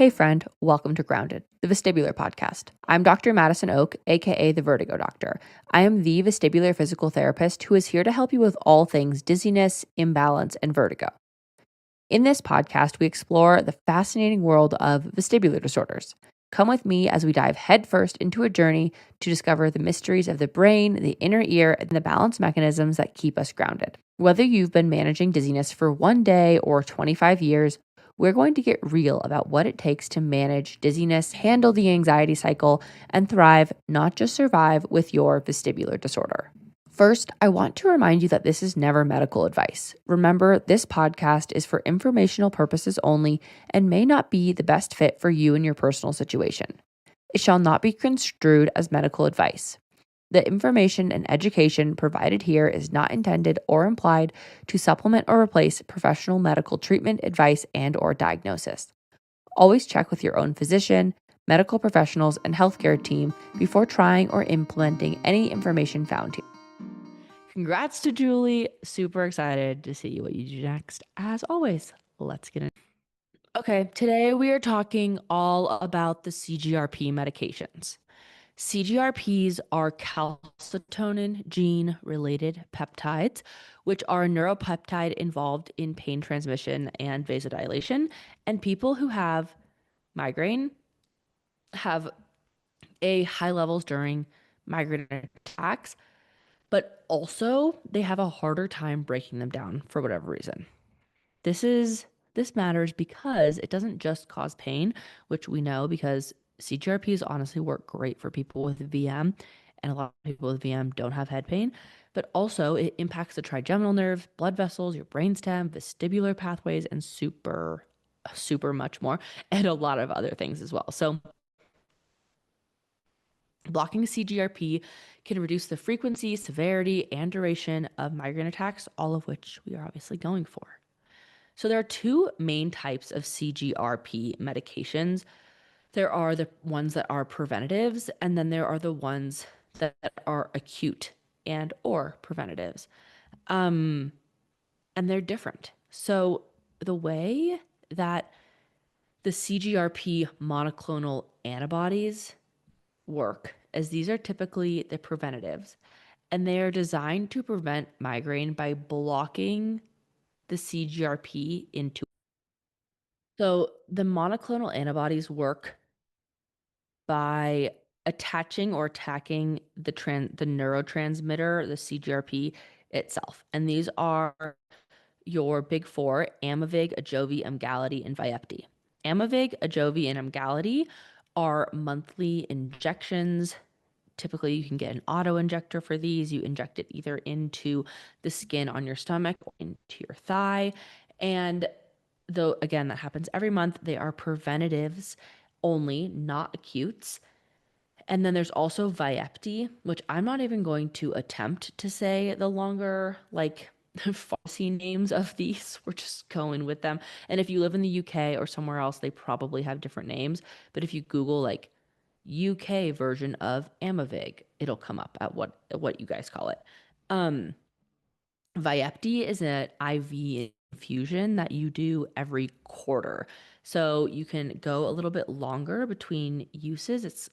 Hey friend, welcome to Grounded, the Vestibular Podcast. I'm Dr. Madison Oak, aka the Vertigo Doctor. I am the vestibular physical therapist who is here to help you with all things dizziness, imbalance, and vertigo. In this podcast, we explore the fascinating world of vestibular disorders. Come with me as we dive headfirst into a journey to discover the mysteries of the brain, the inner ear, and the balance mechanisms that keep us grounded. Whether you've been managing dizziness for one day or 25 years, we're going to get real about what it takes to manage dizziness, handle the anxiety cycle, and thrive, not just survive, with your vestibular disorder. First, I want to remind you that this is never medical advice. Remember, this podcast is for informational purposes only and may not be the best fit for you and your personal situation. It shall not be construed as medical advice. The information and education provided here is not intended or implied to supplement or replace professional medical treatment, advice, and or diagnosis. Always check with your own physician, medical professionals, and healthcare team before trying or implementing any information found here. Congrats to Julie. Super excited to see what you do next. As always, let's get in. Okay, today we are talking all about the CGRP medications. CGRPs are calcitonin gene-related peptides, which are a neuropeptide involved in pain transmission and vasodilation. And people who have migraine have a high levels during migraine attacks, but also they have a harder time breaking them down for whatever reason. This matters because it doesn't just cause pain, which we know because CGRPs honestly work great for people with VM, and a lot of people with VM don't have head pain, but also it impacts the trigeminal nerve, blood vessels, your brainstem, vestibular pathways, and super much more, and a lot of other things as well. So blocking CGRP can reduce the frequency, severity, and duration of migraine attacks, all of which we are obviously going for. So there are two main types of CGRP medications. There are the ones that are preventatives, and then there are the ones that are acute and or preventatives. And they're different. So the way that the CGRP monoclonal antibodies work is these are typically the preventatives, and they are designed to prevent migraine by blocking the CGRP into. So the monoclonal antibodies work by attaching or attacking the neurotransmitter, the CGRP itself. And these are your big four: Amyvig, Ajovy, Emgality, and Vyepti. Amyvig, Ajovy, and Emgality are monthly injections. Typically, you can get an auto injector for these. You inject it either into the skin on your stomach or into your thigh. And though, again, that happens every month, they are preventatives only, not acutes. And then there's also Vyepti, which I'm not even going to attempt to say the longer, pharmacy names of these. We're just going with them. And if you live in the UK or somewhere else, they probably have different names. But if you Google UK version of Amyvig, it'll come up at what you guys call it. Vyepti is an IV infusion that you do every quarter. So you can go a little bit longer between uses. It's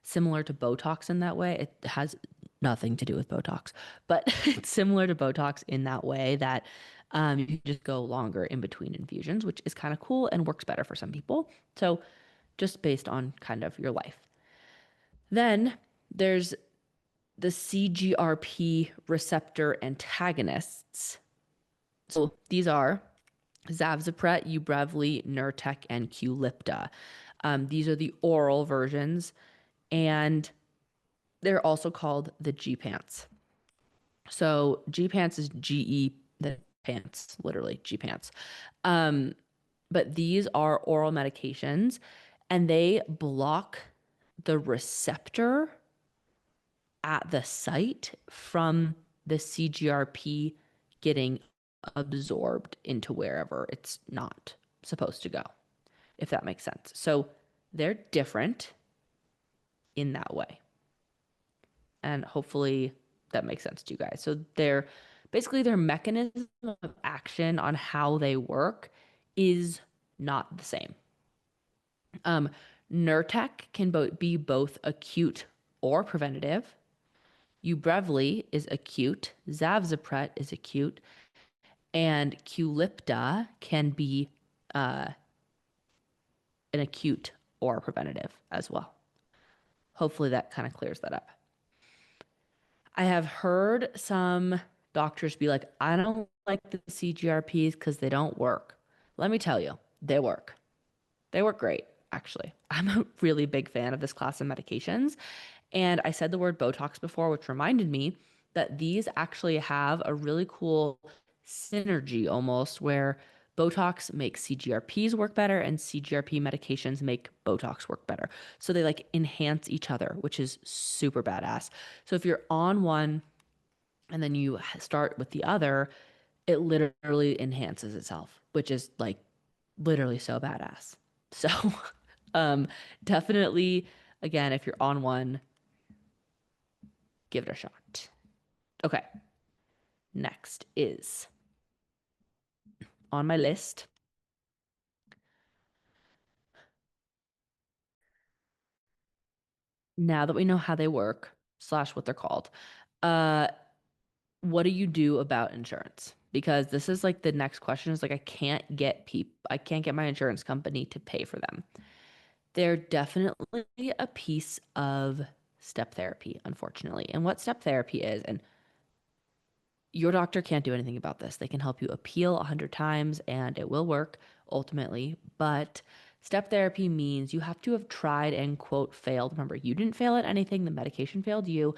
similar to Botox in that way. It has nothing to do with Botox, but it's similar to Botox in that way that you can just go longer in between infusions, which is kind of cool and works better for some people. So just based on kind of your life. Then there's the CGRP receptor antagonists. So these are Zavzpret, Ubrevely, Nurtec, and Qulipta. These are the oral versions, and they're also called the G-pants. So G-pants is G-E, the pants, literally G-pants. But these are oral medications, and they block the receptor at the site from the CGRP getting absorbed into wherever it's not supposed to go, if that makes sense. So they're different in that way. And hopefully that makes sense to you guys. So they're basically their mechanism of action on how they work is not the same. Um, Nurtec can be both acute or preventative. Ubrevely is acute. Zavzapret is acute. And Qulipta can be an acute or preventative as well. Hopefully that kind of clears that up. I have heard some doctors be like, I don't like the CGRPs because they don't work. Let me tell you, they work. They work great, actually. I'm a really big fan of this class of medications. And I said the word Botox before, which reminded me that these actually have a really cool synergy almost where Botox makes CGRPs work better and CGRP medications make Botox work better. So they like enhance each other, which is super badass. So if you're on one and then you start with the other, it literally enhances itself, which is like literally so badass. So um definitely again, if you're on one, give it a shot. Okay. Next is on my list. Now that we know how they work, slash what they're called, uh, what do you do about insurance? Because this is like the next question is like I can't get my insurance company to pay for them. They're definitely a piece of step therapy, unfortunately. And what step therapy is, and your doctor can't do anything about this. They can help you appeal 100 times and it will work ultimately. But step therapy means you have to have tried and quote failed. Remember, you didn't fail at anything, the medication failed you,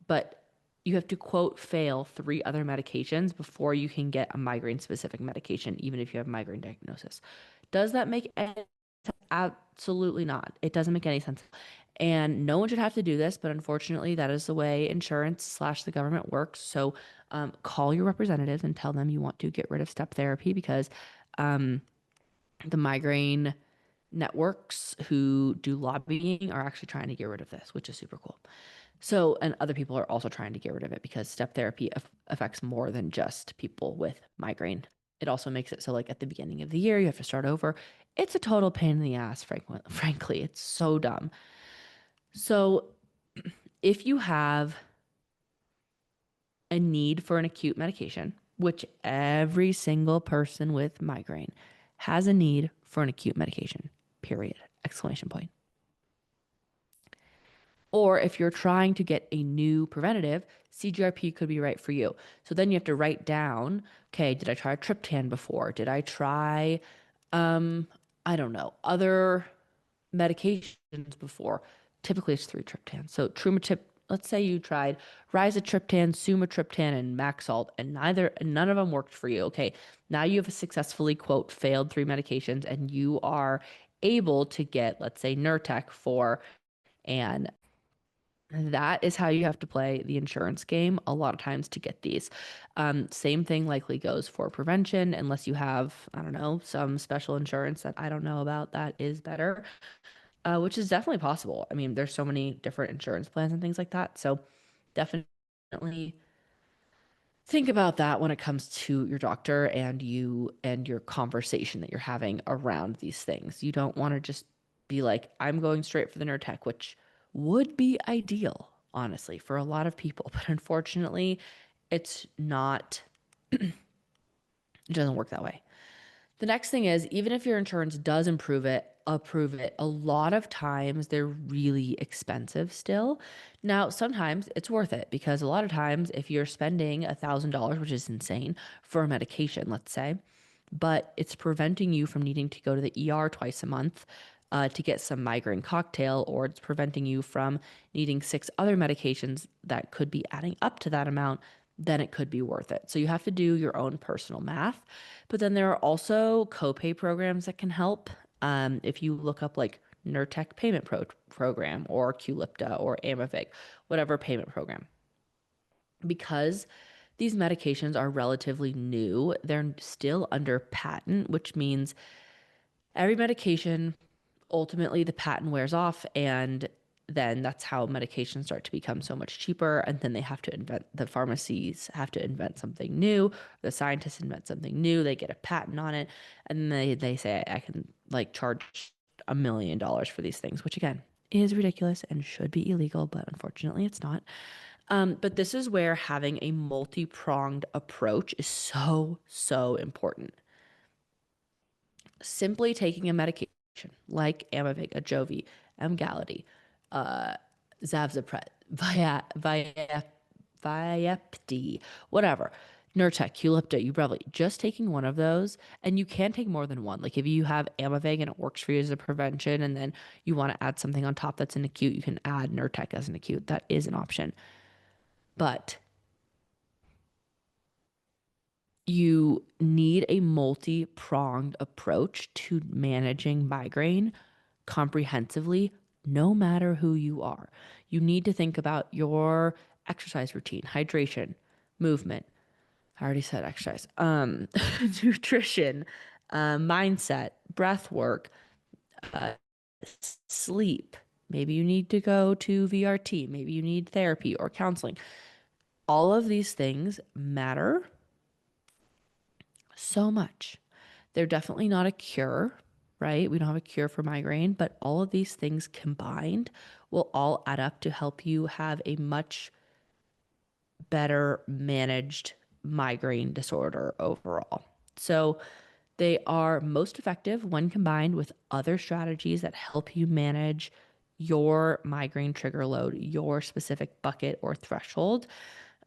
but you have to quote fail 3 other medications before you can get a migraine specific medication, even if you have migraine diagnosis. Does that make any Absolutely not. It doesn't make any sense. And no one should have to do this, but unfortunately, that is the way insurance slash the government works. So call your representatives and tell them you want to get rid of step therapy because the migraine networks who do lobbying are actually trying to get rid of this, which is super cool. So, and other people are also trying to get rid of it because step therapy affects more than just people with migraine. It also makes it so, like, at the beginning of the year, you have to start over. It's a total pain in the ass, frankly. It's so dumb. So, if you have a need for an acute medication, which every single person with migraine has a need for an acute medication, period, exclamation point. Or if you're trying to get a new preventative, CGRP could be right for you. So then you have to write down, okay, did I try a triptan before? Did I try, I don't know, other medications before? Typically it's 3 triptans. So trumatip, let's say you tried rizatriptan, sumatriptan, and Maxalt, and none of them worked for you. Okay, now you have successfully, quote, failed 3 medications, and you are able to get, let's say, Nurtec for an that is how you have to play the insurance game a lot of times to get these. Same thing likely goes for prevention, unless you have, I don't know, some special insurance that I don't know about that is better, which is definitely possible. I mean, there's so many different insurance plans and things like that. So definitely think about that when it comes to your doctor and you and your conversation that you're having around these things. You don't want to just be like, I'm going straight for the Nurtec, which would be ideal, honestly, for a lot of people. But unfortunately, it's not, it doesn't work that way. The next thing is, even if your insurance does approve it, a lot of times they're really expensive still. Now, sometimes it's worth it because a lot of times if you're spending $1,000, which is insane, for a medication, let's say, but it's preventing you from needing to go to the ER twice a month to get some migraine cocktail, or it's preventing you from needing 6 other medications that could be adding up to that amount, then it could be worth it. So you have to do your own personal math. But then there are also copay programs that can help. If you look up like Nurtec payment program or Qulipta or Amivig, whatever payment program. Because these medications are relatively new, they're still under patent, which means every medication, ultimately the patent wears off, and then that's how medications start to become so much cheaper. And then the pharmacies have to invent something new, the scientists invent something new, they get a patent on it, and they say I can like charge $1 million for these things, which again is ridiculous and should be illegal, but unfortunately it's not. But this is where having a multi-pronged approach is so, so important. Simply taking a medication like Amavig, Ajovy, Emgality, Zavzapret, Vyepti, whatever, Nurtec, Qulipta, Ubrelvy, just taking one of those, and you can take more than one. Like if you have Amavig and it works for you as a prevention, and then you want to add something on top that's an acute, you can add Nurtec as an acute. That is an option. But you need a multi-pronged approach to managing migraine comprehensively, no matter who you are. You need to think about your exercise routine, hydration, movement. I already said exercise. Nutrition, mindset, breath work, sleep. Maybe you need to go to VRT. Maybe you need therapy or counseling. All of these things matter so much. They're definitely not a cure, right? We don't have a cure for migraine, but all of these things combined will all add up to help you have a much better managed migraine disorder overall. So they are most effective when combined with other strategies that help you manage your migraine trigger load, your specific bucket or threshold.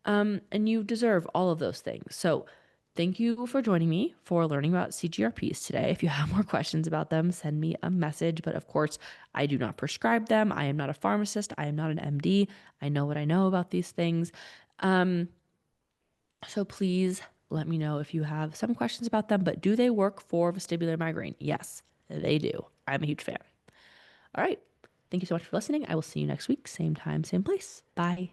And you deserve all of those things. So thank you for joining me for learning about CGRPs today. If you have more questions about them, send me a message. But of course, I do not prescribe them. I am not a pharmacist. I am not an MD. I know what I know about these things. So please let me know if you have some questions about them. But do they work for vestibular migraine? Yes, they do. I'm a huge fan. All right. Thank you so much for listening. I will see you next week. Same time, same place. Bye.